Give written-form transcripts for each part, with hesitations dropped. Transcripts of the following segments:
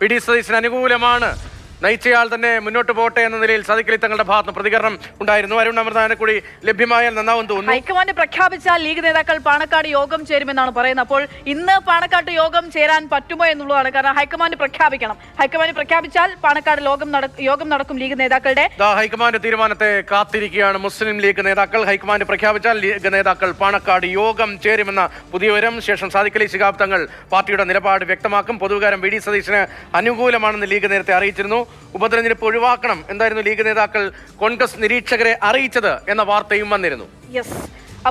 VD. സതീശന് അനുകൂലമാണ്, നയിച്ചയാൾ തന്നെ മുന്നോട്ട് പോട്ടെ എന്ന നിലയിൽ സാദിഖ് അലി തങ്ങളുടെ ഭാഗത്ത് പ്രതികരണം ഉണ്ടായിരുന്നു. അരുൺ അമൃതാനെ കൂടി ലഭ്യമായാൽ നന്നാവും തോന്നുന്നു. ഹൈക്കമാൻഡ് പ്രഖ്യാപിച്ചാൽ ലീഗ് നേതാക്കൾ പാണക്കാട് യോഗം ചേരുമെന്നാണ് പറയുന്നത്. അപ്പോൾ ഇന്ന് പാണക്കാട് യോഗം ചേരാൻ പറ്റുമോ എന്നുള്ളതാണ്. കാരണം ഹൈക്കമാൻഡ് പ്രഖ്യാപിക്കണം. ഹൈക്കമാൻഡ് പ്രഖ്യാപിച്ചാൽ പാണക്കാട് യോഗം നടക്കും ലീഗ് നേതാക്കളുടെ. ഹൈക്കമാൻഡ് തീരുമാനത്തെ കാത്തിരിക്കുകയാണ് മുസ്ലിം ലീഗ് നേതാക്കൾ. ഹൈക്കമാൻഡ് പ്രഖ്യാപിച്ചാൽ ലീഗ് നേതാക്കൾ പാണക്കാട് യോഗം ചേരുമെന്ന പുതിയ വിവരം. ശേഷം സാദിഖ് അലി ശിഹാബ് തങ്ങൾ പാർട്ടിയുടെ നിലപാട് വ്യക്തമാക്കും. പൊതുവികാരം വി.ഡി. സതീശന് അനുകൂലമാണെന്ന് ലീഗ് നേരത്തെ അറിയിച്ചിരുന്നു. ഉപതെരഞ്ഞെടുപ്പ് ഒഴിവാക്കണം എന്തായിരുന്നു ലീഗ് നേതാക്കൾ കോൺഗ്രസ് നിരീക്ഷകരെ അറിയിച്ചത് എന്ന വാർത്തയും വന്നിരുന്നു.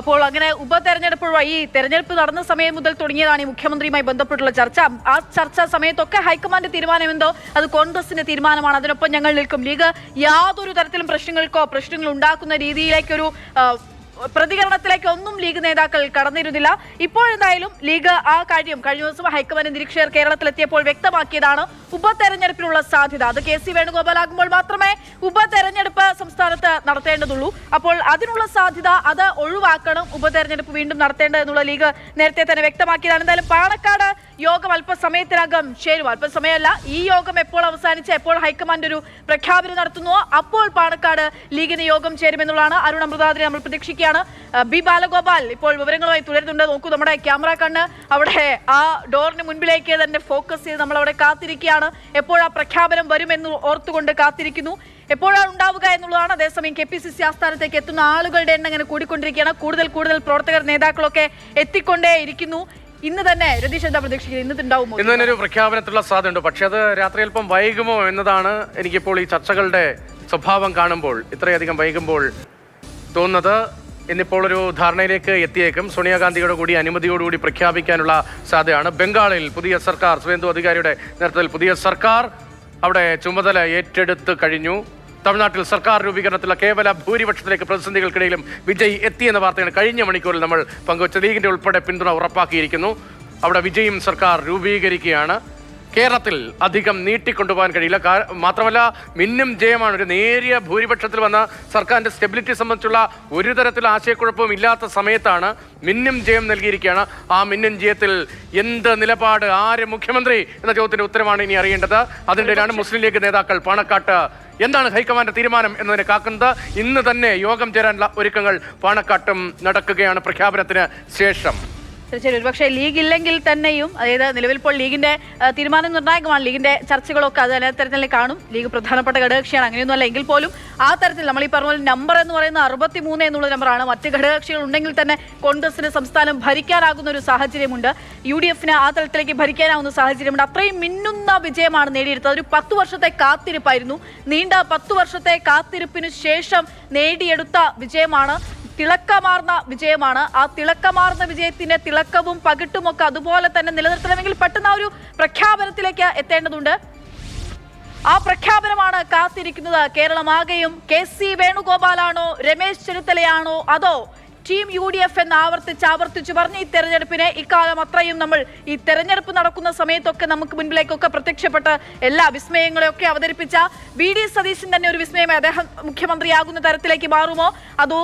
അപ്പോൾ അങ്ങനെ ഉപതെരഞ്ഞെടുപ്പ് ഈ തെരഞ്ഞെടുപ്പ് നടന്ന സമയം മുതൽ തുടങ്ങിയതാണ് ഈ മുഖ്യമന്ത്രിയുമായി ബന്ധപ്പെട്ടുള്ള ചർച്ച. ആ ചർച്ചാ സമയത്തൊക്കെ ഹൈക്കമാൻഡ് തീരുമാനമെന്തോ അത് കോൺഗ്രസിന്റെ തീരുമാനമാണ്, അതിനൊപ്പം ഞങ്ങൾ നിൽക്കും. ലീഗ് യാതൊരു തരത്തിലും പ്രശ്നങ്ങൾ ഉണ്ടാക്കുന്ന രീതിയിലേക്കൊരു പ്രതികരണത്തിലേക്ക് ഒന്നും ലീഗ് നേതാക്കൾ കടന്നിരുന്നില്ല. ഇപ്പോഴെന്തായാലും ലീഗ് ആ കാര്യം കഴിഞ്ഞ ദിവസം ഹൈക്കമാൻഡ് നിരീക്ഷകർ കേരളത്തിലെത്തിയപ്പോൾ വ്യക്തമാക്കിയതാണ്. ഉപതെരഞ്ഞെടുപ്പിനുള്ള സാധ്യത അത് കെ.സി. വേണുഗോപാൽ ആകുമ്പോൾ മാത്രമേ ഉപതെരഞ്ഞെടുപ്പ് സംസ്ഥാനത്ത് നടത്തേണ്ടതുള്ളൂ. അപ്പോൾ അതിനുള്ള സാധ്യത അത് ഒഴിവാക്കണം, ഉപതെരഞ്ഞെടുപ്പ് വീണ്ടും നടത്തേണ്ടത് എന്നുള്ള ലീഗ് നേരത്തെ തന്നെ വ്യക്തമാക്കിയതാണ്. എന്തായാലും പാണക്കാട് യോഗം അല്പസമയത്തിനകം ചേരും. അല്പസമയമല്ല, ഈ യോഗം എപ്പോൾ അവസാനിച്ച് എപ്പോൾ ഹൈക്കമാൻഡ് ഒരു പ്രഖ്യാപനം നടത്തുന്നുവോ അപ്പോൾ പാണക്കാട് ലീഗിന് യോഗം ചേരുമെന്നുള്ളതാണ്. അരുൺ അമൃതാദ്രി നമ്മൾ പ്രതീക്ഷിക്കുകയാണ്. ബി ബാലഗോപാൽ ഇപ്പോൾ വിവരങ്ങളുമായി തുടരുന്നുണ്ട്. നോക്കൂ, നമ്മുടെ ക്യാമറ കണ്ണ് അവിടെ ആ ഡോറിന് മുൻപിലേക്ക് തന്നെ ഫോക്കസ് ചെയ്ത് നമ്മൾ അവിടെ കാത്തിരിക്കുകയാണ്. എപ്പോഴാ പ്രഖ്യാപനം വരുമെന്ന് ഓർത്തുകൊണ്ട് കാത്തിരിക്കുന്നു. എപ്പോഴാണ് ഉണ്ടാവുക എന്നുള്ളതാണ്. അതേസമയം KPCC ആസ്ഥാനത്തേക്ക് എത്തുന്ന ആളുകളുടെ എണ്ണം ഇങ്ങനെ കൂടിക്കൊണ്ടിരിക്കുകയാണ്. കൂടുതൽ പ്രവർത്തകർ നേതാക്കളൊക്കെ എത്തിക്കൊണ്ടേ ഇരിക്കുന്നു. ഇന്ന് തന്നെ രതീഷ് എന്താ പ്രതീക്ഷിക്കുന്നത്? ഇന്ന് തന്നെ ഒരു പ്രഖ്യാപനത്തിലുള്ള സാധ്യതയുണ്ട്. പക്ഷെ അത് രാത്രി അല്പം വൈകുമോ എന്നതാണ് എനിക്കിപ്പോൾ ഈ ചർച്ചകളുടെ സ്വഭാവം കാണുമ്പോൾ ഇത്രയധികം വൈകുമ്പോൾ തോന്നുന്നത്. ഇന്നിപ്പോൾ ഒരു ധാരണയിലേക്ക് എത്തിയേക്കും. സോണിയാഗാന്ധിയുടെ കൂടി അനുമതിയോടുകൂടി പ്രഖ്യാപിക്കാനുള്ള സാധ്യതയാണ്. ബംഗാളിൽ പുതിയ സർക്കാർ, സുവേന്ദു അധികാരിയുടെ നേതൃത്വത്തിൽ പുതിയ സർക്കാർ അവിടെ ചുമതല ഏറ്റെടുത്ത് കഴിഞ്ഞു. തമിഴ്നാട്ടിൽ സർക്കാർ രൂപീകരണത്തിലുള്ള കേവല ഭൂരിപക്ഷത്തിലേക്ക് പ്രതിസന്ധികൾക്കിടയിലും വിജയ് എത്തിയെന്ന വാർത്തയാണ് കഴിഞ്ഞ മണിക്കൂറിൽ നമ്മൾ പങ്കുവച്ച. ലീഗിന്റെ ഉൾപ്പെടെ പിന്തുണ ഉറപ്പാക്കിയിരിക്കുന്നു. അവിടെ വിജയും സർക്കാർ രൂപീകരിക്കുകയാണ്. കേരളത്തിൽ അധികം നീട്ടിക്കൊണ്ടുപോകാൻ കഴിയില്ല. മാത്രമല്ല മിന്നും ജയമാണ്. ഒരു നേരിയ ഭൂരിപക്ഷത്തിൽ വന്ന സർക്കാരിന്റെ സ്റ്റെബിലിറ്റി സംബന്ധിച്ചുള്ള ഒരു തരത്തിലുള്ള ആശയക്കുഴപ്പവും ഇല്ലാത്ത സമയത്താണ് മിന്നും ജയം നൽകിയിരിക്കുകയാണ്. ആ മിന്നും ജയത്തിൽ എന്ത് നിലപാട്, ആര് മുഖ്യമന്ത്രി എന്ന ചോദ്യത്തിന്റെ ഉത്തരമാണ് ഇനി അറിയേണ്ടത്. അതിനിടയിലാണ് മുസ്ലിം ലീഗ് നേതാക്കൾ പാണക്കാട്ട് എന്താണ് ഹൈക്കമാൻഡ് തീരുമാനം എന്നതിനെ കാക്കുന്നത്. ഇന്ന് തന്നെ യോഗം ചേരാനുള്ള ഒരുക്കങ്ങൾ പാണക്കാട്ടും നടക്കുകയാണ് പ്രഖ്യാപനത്തിന് ശേഷം. തീർച്ചയായും ഒരുപക്ഷെ ലീഗ് ഇല്ലെങ്കിൽ തന്നെയും, അതായത് നിലവിൽ ഇപ്പോൾ ലീഗിന്റെ തീരുമാനം നിർണായകമാണ്. ലീഗിന്റെ ചർച്ചകളൊക്കെ അത് തരത്തിൽ കാണും. ലീഗ് പ്രധാനപ്പെട്ട ഘടകകക്ഷിയാണ്. അങ്ങനെയൊന്നുമല്ല എങ്കിൽ പോലും ആ തരത്തിൽ നമ്മൾ ഈ പറഞ്ഞ നമ്പർ എന്ന് പറയുന്നത് 63 എന്നുള്ള നമ്പറാണ്. മറ്റ് ഘടകകക്ഷികൾ ഉണ്ടെങ്കിൽ തന്നെ കോൺഗ്രസിന് സംസ്ഥാനം ഭരിക്കാനാകുന്ന ഒരു സാഹചര്യമുണ്ട്. UDFന് ആ തലത്തിലേക്ക് ഭരിക്കാനാവുന്ന സാഹചര്യമുണ്ട്. അത്രയും മിന്നുന്ന വിജയമാണ് നേടിയെടുത്തത്. ഒരു 10 വർഷത്തെ കാത്തിരിപ്പായിരുന്നു. നീണ്ട 10 വർഷത്തെ കാത്തിരിപ്പിന് ശേഷം നേടിയെടുത്ത വിജയമാണ്. തിളക്കമാർന്ന വിജയമാണ്. ആ തിളക്കമാർന്ന വിജയത്തിന്റെ തിളക്കവും പകിട്ടുമൊക്കെ അതുപോലെ തന്നെ നിലനിർത്തണമെങ്കിൽ പെട്ടെന്ന് ആ ഒരു പ്രഖ്യാപനത്തിലേക്ക് എത്തേണ്ടതുണ്ട്. ആ പ്രഖ്യാപനമാണ് കാത്തിരിക്കുന്നത് കേരളമാകെയും. കെ.സി. വേണുഗോപാലാണോ, രമേശ് ചെന്നിത്തലയാണോ, അതോ ടീം UDF എന്ന് ആവർത്തിച്ച് പറഞ്ഞ് ഈ തെരഞ്ഞെടുപ്പിനെ ഇക്കാലം അത്രയും നമ്മൾ ഈ തെരഞ്ഞെടുപ്പ് നടക്കുന്ന സമയത്തൊക്കെ നമുക്ക് മുൻപിലേക്കൊക്കെ പ്രത്യക്ഷപ്പെട്ട എല്ലാ വിസ്മയങ്ങളെയൊക്കെ അവതരിപ്പിച്ച വി.ഡി. സതീശൻ തന്നെ ഒരു വിസ്മയമായി അദ്ദേഹം മുഖ്യമന്ത്രിയാകുന്ന തരത്തിലേക്ക് മാറുമോ, അതോ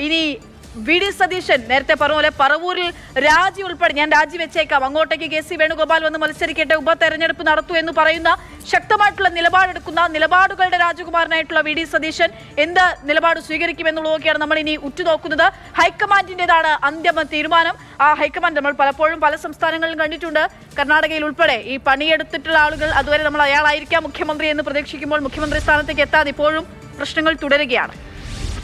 ഇനി വി.ഡി. സതീശൻ നേരത്തെ പറഞ്ഞ പോലെ പറവൂരിൽ രാജി ഉൾപ്പെടെ ഞാൻ രാജിവെച്ചേക്കാം, അങ്ങോട്ടേക്ക് കെ.സി. വേണുഗോപാൽ വന്ന് മത്സരിക്കട്ടെ, ഉപതെരഞ്ഞെടുപ്പ് നടത്തൂ എന്ന് പറയുന്ന ശക്തമായിട്ടുള്ള നിലപാടെടുക്കുന്ന നിലപാടുകളുടെ രാജകുമാരനായിട്ടുള്ള വി.ഡി. സതീശൻ എന്ത് നിലപാട് സ്വീകരിക്കുമെന്നുള്ളതൊക്കെയാണ് നമ്മൾ ഇനി ഉറ്റുനോക്കുന്നത്. ഹൈക്കമാൻഡിൻ്റെതാണ് അന്തിമ തീരുമാനം. ആ ഹൈക്കമാൻഡ് നമ്മൾ പലപ്പോഴും പല സംസ്ഥാനങ്ങളിലും കണ്ടിട്ടുണ്ട്. കർണാടകയിൽ ഉൾപ്പെടെ ഈ പണിയെടുത്തിട്ടുള്ള ആളുകൾ അതുവരെ നമ്മൾ അയാളായിരിക്കാം മുഖ്യമന്ത്രി എന്ന് പ്രതീക്ഷിക്കുമ്പോൾ മുഖ്യമന്ത്രി സ്ഥാനത്തേക്ക് എത്താതെ ഇപ്പോഴും പ്രശ്നങ്ങൾ തുടരുകയാണ്.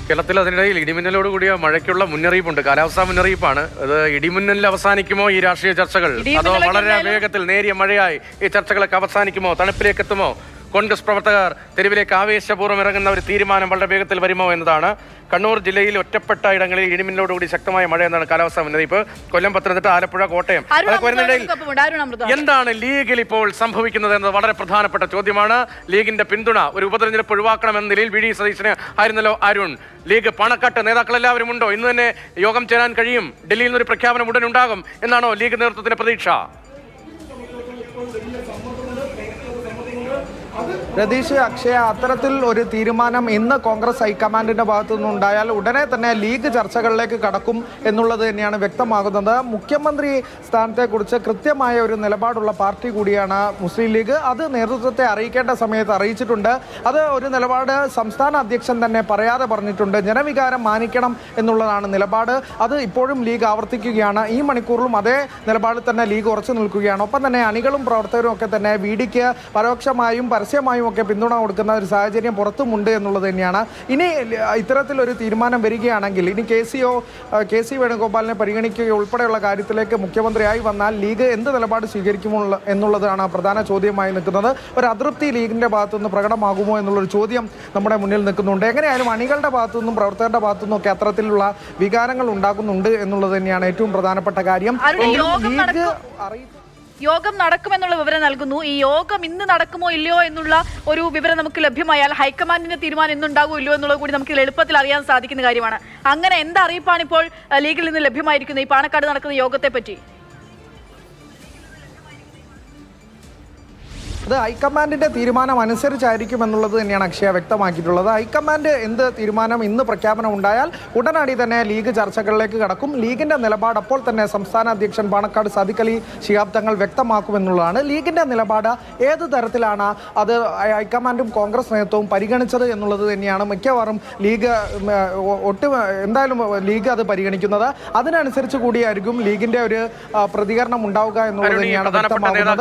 കേരളത്തിൽ അതിനിടയിൽ ഇടിമിന്നലോട് കൂടിയ മഴയ്ക്കുള്ള മുന്നറിയിപ്പുണ്ട്. കാലാവസ്ഥാ മുന്നറിയിപ്പാണ്. അത് ഇടിമിന്നലിൽ അവസാനിക്കുമോ ഈ രാഷ്ട്രീയ ചർച്ചകൾ, അതോ വളരെ വേഗത്തിൽ നേരിയ മഴയായി ഈ ചർച്ചകളൊക്കെ അവസാനിക്കുമോ, തണുപ്പിലേക്ക് എത്തുമോ, കോൺഗ്രസ് പ്രവർത്തകർ തെരുവിലേക്ക് ആവേശപൂർവ്വം ഇറങ്ങുന്ന ഒരു തീരുമാനം വളരെ വേഗത്തിൽ വരുമോ എന്നതാണ്. കണ്ണൂർ ജില്ലയിൽ ഒറ്റപ്പെട്ട ഇടങ്ങളിൽ ഇടിമിന്നലോടുകൂടി ശക്തമായ മഴ എന്നാണ് കാലാവസ്ഥാ മുന്നറിയിപ്പ്. കൊല്ലം, പത്തനംതിട്ട, ആലപ്പുഴ, കോട്ടയം അതൊക്കെ വരുന്നതിനിടയിൽ എന്താണ് ലീഗിൽ ഇപ്പോൾ സംഭവിക്കുന്നത് എന്നത് വളരെ പ്രധാനപ്പെട്ട ചോദ്യമാണ്. ലീഗിന്റെ പിന്തുണ ഒരു ഉപതെരഞ്ഞെടുപ്പ് ഒഴിവാക്കണമെന്ന നിലയിൽ വി.ഡി. സതീശന് ആയിരുന്നല്ലോ അരുൺ. ലീഗ് പാണക്കാട്ട് നേതാക്കളെല്ലാവരും ഉണ്ടോ? ഇന്ന് തന്നെ യോഗം ചേരാൻ കഴിയും, ഡൽഹിയിൽ നിന്നൊരു പ്രഖ്യാപനം ഉടൻ ഉണ്ടാകും എന്നാണോ ലീഗ് നേതൃത്വത്തിന്റെ പ്രതീക്ഷ? രതീഷ്, അക്ഷയ, അത്തരത്തിൽ ഒരു തീരുമാനം ഇന്ന് കോൺഗ്രസ് ഹൈക്കമാൻഡിന്റെ ഭാഗത്തു നിന്നുണ്ടായാൽ ഉടനെ തന്നെ ലീഗ് ചർച്ചകളിലേക്ക് കടക്കും എന്നുള്ളത് തന്നെയാണ് വ്യക്തമാകുന്നത്. മുഖ്യമന്ത്രി സ്ഥാനത്തെക്കുറിച്ച് കൃത്യമായ ഒരു നിലപാടുള്ള പാർട്ടി കൂടിയാണ് മുസ്ലിം ലീഗ്. അത് നേതൃത്വത്തെ അറിയിക്കേണ്ട സമയത്ത് അറിയിച്ചിട്ടുണ്ട്. അത് ഒരു നിലപാട് സംസ്ഥാന അധ്യക്ഷൻ തന്നെ പറയാതെ പറഞ്ഞിട്ടുണ്ട്. ജനവികാരം മാനിക്കണം എന്നുള്ളതാണ് നിലപാട്. അത് ഇപ്പോഴും ലീഗ് ആവർത്തിക്കുകയാണ്. ഈ മണിക്കൂറിലും അതേ നിലപാടിൽ തന്നെ ലീഗ് ഉറച്ചു നിൽക്കുകയാണ്. ഒപ്പം തന്നെ അണികളും പ്രവർത്തകരും ഒക്കെ തന്നെ വി ഡിക്ക് പരോക്ഷമായും പരസ്യമായും ഒക്കെ പിന്തുണ കൊടുക്കുന്ന ഒരു സാഹചര്യം പുറത്തുമുണ്ട് എന്നുള്ളത് തന്നെയാണ്. ഇനി ഇത്തരത്തിലൊരു തീരുമാനം വരികയാണെങ്കിൽ ഇനി കെ സി വേണുഗോപാലിനെ പരിഗണിക്കുക ഉൾപ്പെടെയുള്ള കാര്യത്തിലേക്ക് മുഖ്യമന്ത്രിയായി വന്നാൽ ലീഗ് എന്ത് നിലപാട് സ്വീകരിക്കുമോ എന്നുള്ളതാണ് പ്രധാന ചോദ്യമായി നിൽക്കുന്നത്. ഒരു അതൃപ്തി ലീഗിന്റെ ഭാഗത്തുനിന്ന് പ്രകടമാകുമോ എന്നുള്ളൊരു ചോദ്യം നമ്മുടെ മുന്നിൽ നിൽക്കുന്നുണ്ട്. എങ്ങനെയായാലും അണികളുടെ ഭാഗത്തുനിന്നും പ്രവർത്തകരുടെ ഭാഗത്തുനിന്നും ഒക്കെ അത്തരത്തിലുള്ള വികാരങ്ങൾ ഉണ്ടാകുന്നുണ്ട് എന്നുള്ളത് തന്നെയാണ് ഏറ്റവും പ്രധാനപ്പെട്ട കാര്യം. യോഗം നടക്കുമെന്നുള്ള വിവരം നൽകുന്നു. ഈ യോഗം ഇന്ന് നടക്കുമോ ഇല്ലയോ എന്നുള്ള ഒരു വിവരം നമുക്ക് ലഭ്യമായാൽ ഹൈക്കമാൻഡിന്റെ തീരുമാനം ഇന്നുണ്ടാകുമോ ഇല്ലയോ എന്നുള്ളത് കൂടി നമുക്ക് എളുപ്പത്തിൽ അറിയാൻ സാധിക്കുന്ന കാര്യമാണ്. അങ്ങനെ എന്ത് അറിയിപ്പാണ് ഇപ്പോൾ ലീഗിൽ നിന്ന് ലഭ്യമായിരിക്കുന്നത് ഈ പാണക്കാട് നടക്കുന്ന യോഗത്തെ പറ്റി? അത് ഹൈക്കമാൻഡിന്റെ തീരുമാനം അനുസരിച്ചായിരിക്കും എന്നുള്ളത് തന്നെയാണ് അക്ഷയ വ്യക്തമാക്കിയിട്ടുള്ളത്. ഹൈക്കമാൻഡ് എന്ത് തീരുമാനം ഇന്ന് പ്രഖ്യാപനം ഉണ്ടായാൽ ഉടനടി തന്നെ ലീഗ് ചർച്ചകളിലേക്ക് കടക്കും. ലീഗിന്റെ നിലപാട് അപ്പോൾ തന്നെ സംസ്ഥാന അധ്യക്ഷൻ പാണക്കാട് സാദിഖ് അലി ശിഹാബ് തങ്ങൾ വ്യക്തമാക്കുമെന്നുള്ളതാണ്. ലീഗിന്റെ നിലപാട് ഏത് തരത്തിലാണ് അത് ഹൈക്കമാൻഡും കോൺഗ്രസ് നേതൃത്വവും പരിഗണിച്ചത് എന്നുള്ളത് തന്നെയാണ് മിക്കവാറും ലീഗ് എന്തായാലും ലീഗ് അത് പരിഗണിക്കുന്നത്. അതിനനുസരിച്ച് കൂടിയായിരിക്കും ലീഗിന്റെ ഒരു പ്രതികരണം ഉണ്ടാവുക എന്നുള്ളത് തന്നെയാണ് വ്യക്തമാകുന്നത്.